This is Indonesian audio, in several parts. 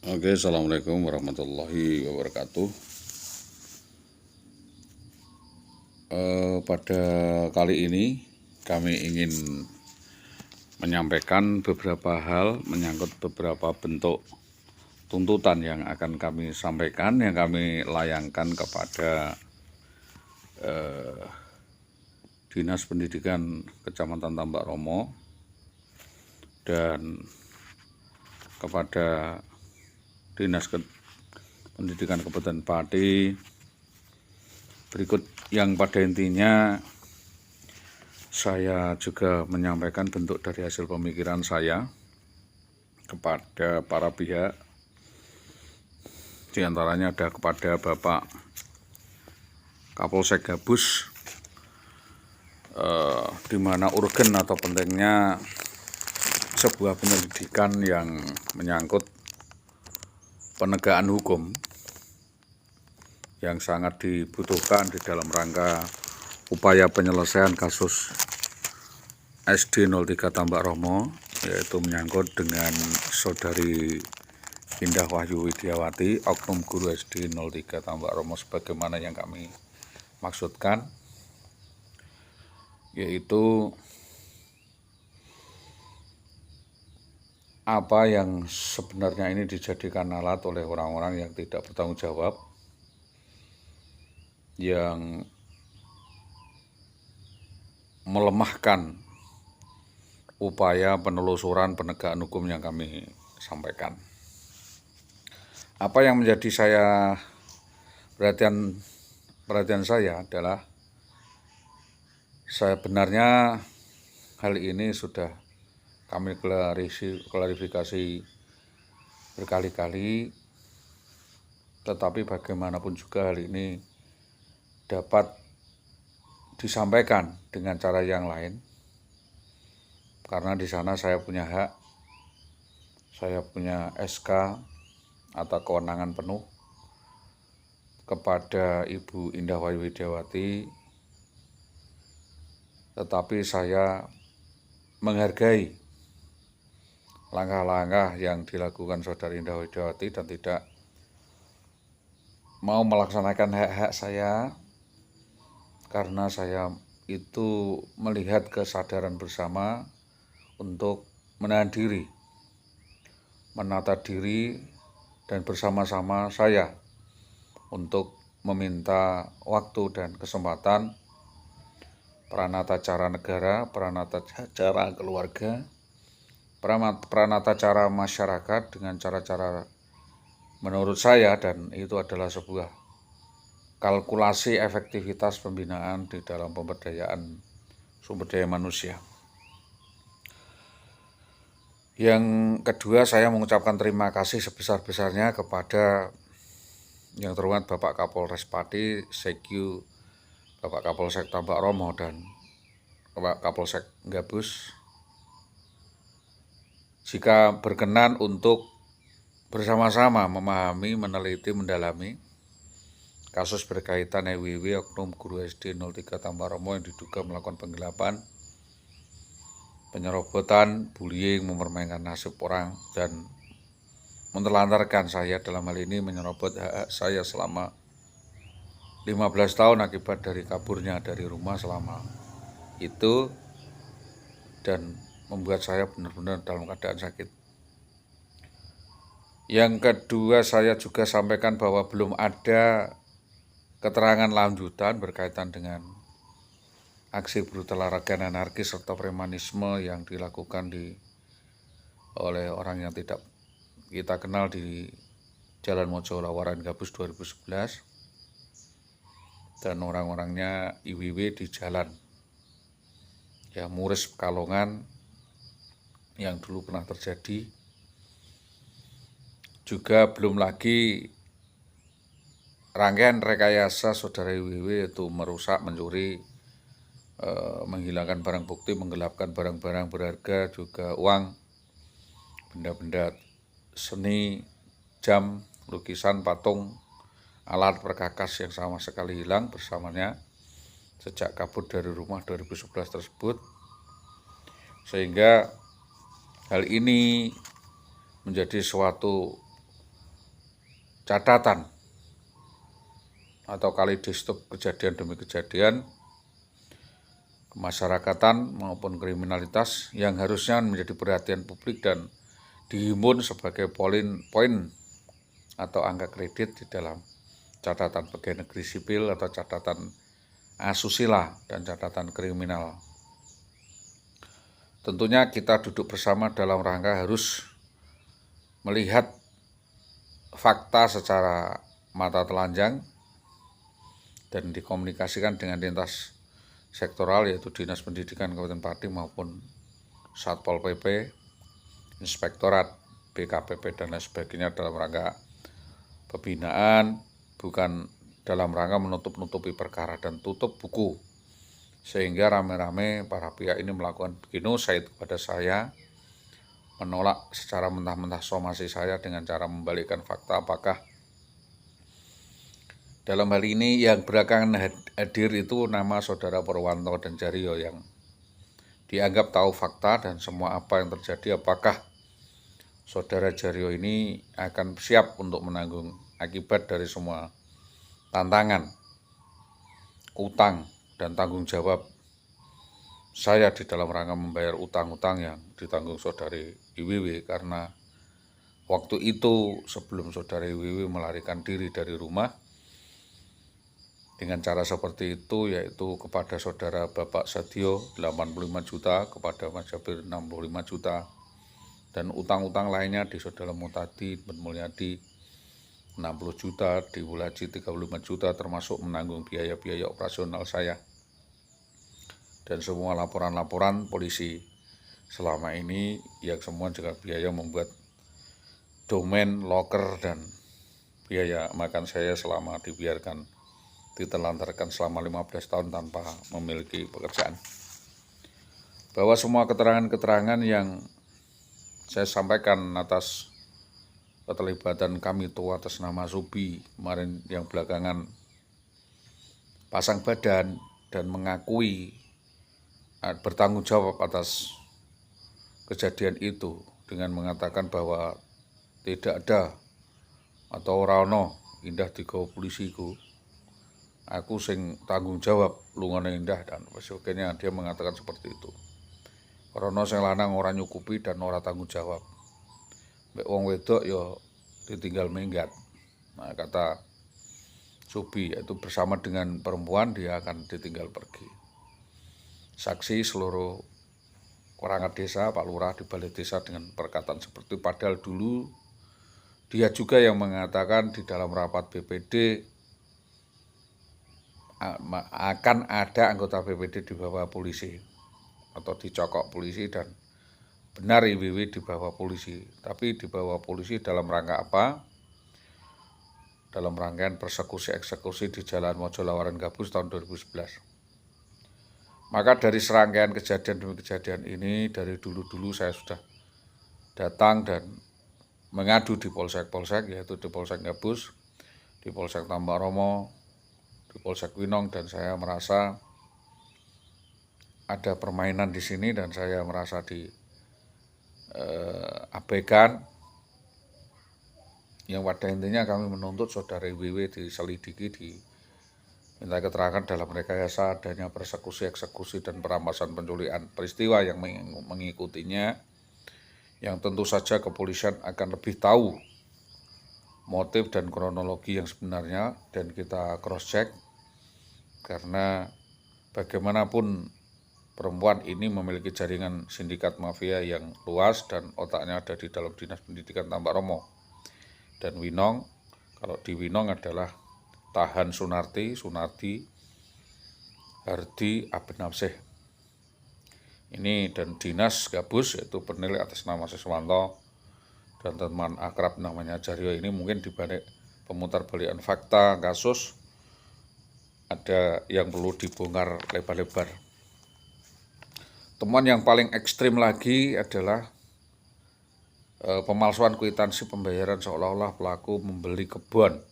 Oke, assalamualaikum warahmatullahi wabarakatuh. Pada kali ini kami ingin menyampaikan beberapa hal menyangkut beberapa bentuk tuntutan yang akan kami sampaikan, yang kami layangkan kepada Dinas Pendidikan Kecamatan Tambak Romo dan kepada Dinas Pendidikan Kabupaten Pati. Berikut yang pada intinya saya juga menyampaikan bentuk dari hasil pemikiran saya kepada para pihak. Di antaranya ada kepada Bapak Kapolsek Gabus, di mana urgen atau pentingnya sebuah penyelidikan yang menyangkut penegakan hukum yang sangat dibutuhkan di dalam rangka upaya penyelesaian kasus SD 03 Tambak Romo, yaitu menyangkut dengan Saudari Indah Wahyu Widiawati, oknum guru SD 03 Tambak Romo sebagaimana yang kami maksudkan, yaitu apa yang sebenarnya ini dijadikan alat oleh orang-orang yang tidak bertanggung jawab, yang melemahkan upaya penelusuran penegakan hukum yang kami sampaikan. Apa yang menjadi perhatian saya adalah sebenarnya hal ini sudah kami klarifikasi berkali-kali, tetapi bagaimanapun juga hal ini dapat disampaikan dengan cara yang lain, karena di sana saya punya hak, saya punya SK atau kewenangan penuh kepada Ibu Indah Wahyu Widiawati, tetapi saya menghargai langkah-langkah yang dilakukan Saudari Indah Widiawati dan tidak mau melaksanakan hak-hak saya, karena saya itu melihat kesadaran bersama untuk menahan diri, menata diri, dan bersama-sama saya untuk meminta waktu dan kesempatan peranata cara negara, peranata cara keluarga, peranata cara masyarakat dengan cara-cara menurut saya, dan itu adalah sebuah kalkulasi efektivitas pembinaan di dalam pemberdayaan sumber daya manusia. Yang kedua, saya mengucapkan terima kasih sebesar-besarnya kepada yang terhormat Bapak Kapolres Pati, Sekyu Bapak Kapolsek Tambak Romo, dan Bapak Kapolsek Gabus, jika berkenan untuk bersama-sama memahami, meneliti, mendalami kasus berkaitan EWW oknum guru SD 03 Tambak Romo yang diduga melakukan penggelapan, penyerobotan, bullying, mempermainkan nasib orang, dan menelantarkan saya dalam hal ini menyerobot hak saya selama 15 tahun akibat dari kaburnya dari rumah selama itu, dan membuat saya benar-benar dalam keadaan sakit. Yang kedua, saya juga sampaikan bahwa belum ada keterangan lanjutan berkaitan dengan aksi brutal arogan anarkis serta premanisme yang dilakukan oleh orang yang tidak kita kenal di Jalan Mojo Lawaran Gabus 2011, dan orang-orangnya IWW di Jalan Muris Pekalongan yang dulu pernah terjadi. Juga belum lagi rangkaian rekayasa Saudara IWW, yaitu merusak, mencuri, menghilangkan barang bukti, menggelapkan barang-barang berharga, juga uang, benda-benda seni, jam, lukisan, patung, alat perkakas yang sama sekali hilang bersamanya sejak kabur dari rumah 2011 tersebut. Sehingga hal ini menjadi suatu catatan atau kaleidoskop kejadian demi kejadian kemasyarakatan maupun kriminalitas yang harusnya menjadi perhatian publik dan dihimpun sebagai poin atau angka kredit di dalam catatan pegawai negeri sipil atau catatan asusila dan catatan kriminal. Tentunya kita duduk bersama dalam rangka harus melihat fakta secara mata telanjang dan dikomunikasikan dengan lintas sektoral yaitu Dinas Pendidikan Kabupaten Pati maupun Satpol PP, Inspektorat, BKPP dan lain sebagainya dalam rangka pembinaan, bukan dalam rangka menutup-nutupi perkara dan tutup buku. Sehingga rame-rame para pihak ini melakukan genocide kepada saya, menolak secara mentah-mentah somasi saya dengan cara membalikkan fakta. Apakah dalam hal ini yang belakangan hadir itu nama saudara Purwanto dan Jaryo yang dianggap tahu fakta dan semua apa yang terjadi. Apakah saudara Jaryo ini akan siap untuk menanggung akibat dari semua tantangan, utang, dan tanggung jawab saya di dalam rangka membayar utang-utang yang ditanggung saudari IWW, karena waktu itu sebelum saudari IWW melarikan diri dari rumah dengan cara seperti itu, yaitu kepada saudara Bapak Sadio 85 juta, kepada Mas Jabir 65 juta, dan utang-utang lainnya di saudara Mutadi Ben Mulyadi 60 juta, di Wulaji 35 juta, termasuk menanggung biaya-biaya operasional saya. Dan semua laporan-laporan polisi selama ini yang semua juga biaya membuat domain, loker, dan biaya makan saya selama dibiarkan ditelantarkan selama 15 tahun tanpa memiliki pekerjaan. Bahwa semua keterangan-keterangan yang saya sampaikan atas keterlibatan kami itu atas nama Subi kemarin yang belakangan pasang badan dan mengakui bertanggung jawab atas kejadian itu dengan mengatakan bahwa tidak ada atau ora ono indah digawa polisiku, aku sing tanggung jawab lungone indah dan sebagainya. Dia mengatakan seperti itu. Karena sing lanang ora nyukupi dan ora tanggung jawab. Mbek wong wedok ya ditinggal minggat. Nah, kata Subi, yaitu bersama dengan perempuan dia akan ditinggal pergi. Saksi seluruh perangkat desa, Pak Lurah di Balai Desa dengan perkataan seperti itu. Padahal dulu dia juga yang mengatakan di dalam rapat BPD akan ada anggota BPD dibawa polisi atau dicokok polisi, dan benar IWW dibawa polisi. Tapi dibawa polisi dalam rangka apa? Dalam rangkaian persekusi-eksekusi di Jalan Mojolawaran Gabus tahun 2011. Maka dari serangkaian kejadian demi kejadian ini, dari dulu-dulu saya sudah datang dan mengadu di polsek-polsek, yaitu di Polsek Gabus, di Polsek Tambak Romo, di Polsek Winong, dan saya merasa ada permainan di sini dan saya merasa diabaikan. Yang pada intinya kami menuntut saudara IWW diselidiki, diminta keterangan dalam rekayasa adanya persekusi, eksekusi, dan perampasan penculikan, peristiwa yang mengikutinya, yang tentu saja kepolisian akan lebih tahu motif dan kronologi yang sebenarnya, dan kita cross check karena bagaimanapun perempuan ini memiliki jaringan sindikat mafia yang luas dan otaknya ada di dalam Dinas Pendidikan Tambak Romo dan Winong. Kalau di Winong adalah Tahan Sunarti, Sunardi, Hardi, Abenapseh. Ini dan Dinas Gabus yaitu penilik atas nama Siswanto dan teman akrab namanya Jaryo ini. Mungkin dibalik pemutarbalikan fakta kasus ada yang perlu dibongkar lebar-lebar. Temuan yang paling ekstrim lagi adalah pemalsuan kwitansi pembayaran seolah-olah pelaku membeli kebun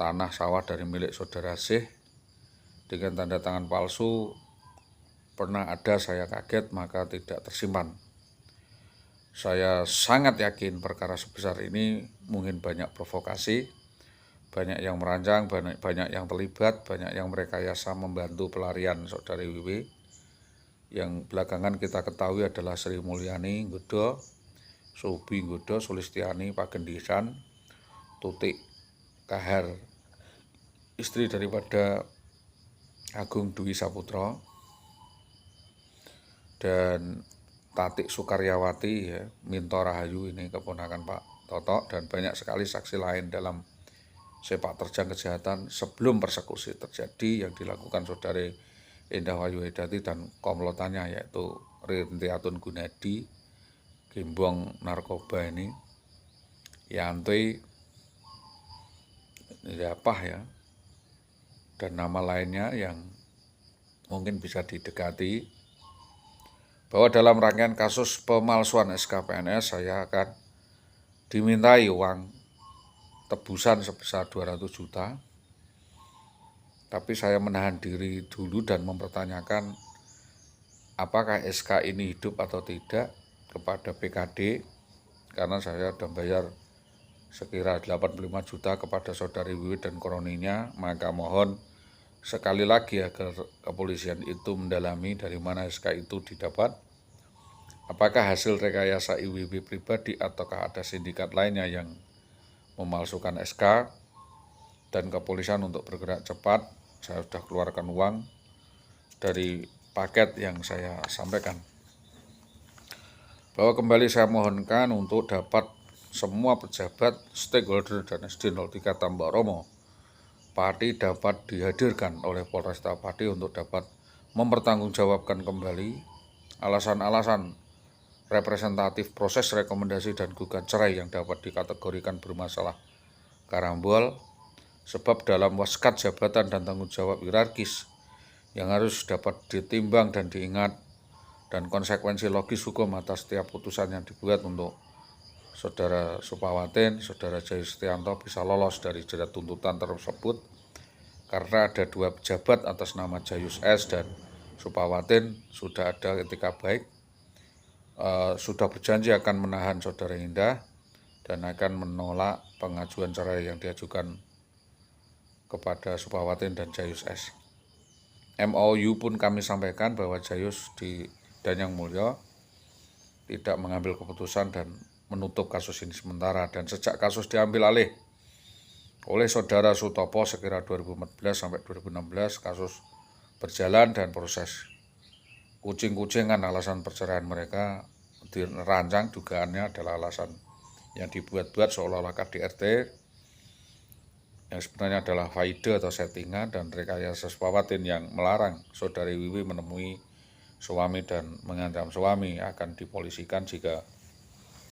tanah sawah dari milik saudara Syekh dengan tanda tangan palsu. Pernah ada, saya kaget, maka tidak tersimpan. Saya sangat yakin perkara sebesar ini mungkin banyak provokasi banyak yang merancang, banyak yang terlibat, banyak yang merekayasa membantu pelarian Saudari Wiwi. Yang belakangan kita ketahui adalah Sri Mulyani Nggoda, Subi Nggoda, Sulistiani Pagendisan, Tutik Kahar, istri daripada Agung Dwi Saputra, dan Tatik Sukaryawati, ya, Minto Rahayu, ini keponakan Pak Toto, dan banyak sekali saksi lain dalam sepak terjang kejahatan sebelum persekusi terjadi yang dilakukan Saudari Indah Wayu-Edati dan komplotannya, yaitu Rintiatun Gunadi, Gembong narkoba ini, Yanti, Yapah, ya, dan nama lainnya yang mungkin bisa didekati. Bahwa dalam rangkaian kasus pemalsuan SK PNS saya akan dimintai uang tebusan sebesar 200 juta. Tapi saya menahan diri dulu dan mempertanyakan apakah SK ini hidup atau tidak kepada PKD, karena saya sudah bayar sekira 85 juta kepada Saudari Wiwi dan kroninya. Maka mohon sekali lagi agar kepolisian itu mendalami dari mana SK itu didapat, apakah hasil rekayasa IWW pribadi ataukah ada sindikat lainnya yang memalsukan SK, dan kepolisian untuk bergerak cepat. Saya sudah keluarkan uang dari paket yang saya sampaikan. Bahwa kembali saya mohonkan untuk dapat semua pejabat, stakeholder dan SD03 Tambak Romo Pati dapat dihadirkan oleh Polresta Pati untuk dapat mempertanggungjawabkan kembali alasan-alasan representatif proses rekomendasi dan gugat cerai yang dapat dikategorikan bermasalah karambol. Sebab dalam waskat jabatan dan tanggung jawab hierarkis yang harus dapat ditimbang dan diingat, dan konsekuensi logis hukum atas setiap putusan yang dibuat untuk Saudara Supawatin, Saudara Jayus Setianto bisa lolos dari jerat tuntutan tersebut, karena ada dua pejabat atas nama Jayus S dan Supawatin sudah ada etika baik, sudah berjanji akan menahan Saudara Indah dan akan menolak pengajuan cerai yang diajukan kepada Supawatin dan Jayus S. MOU pun kami sampaikan bahwa Jayus dan Yang Mulya tidak mengambil keputusan dan menutup kasus ini sementara, dan sejak kasus diambil alih oleh Saudara Sutopo sekira 2014 sampai 2016, kasus berjalan dan proses kucing-kucingan alasan perceraian mereka dirancang, dugaannya adalah alasan yang dibuat-buat seolah-olah KDRT, yang sebenarnya adalah faida atau settingan, dan rekayasa Supawatin yang melarang Saudari Wiwi menemui suami dan mengancam suami akan dipolisikan jika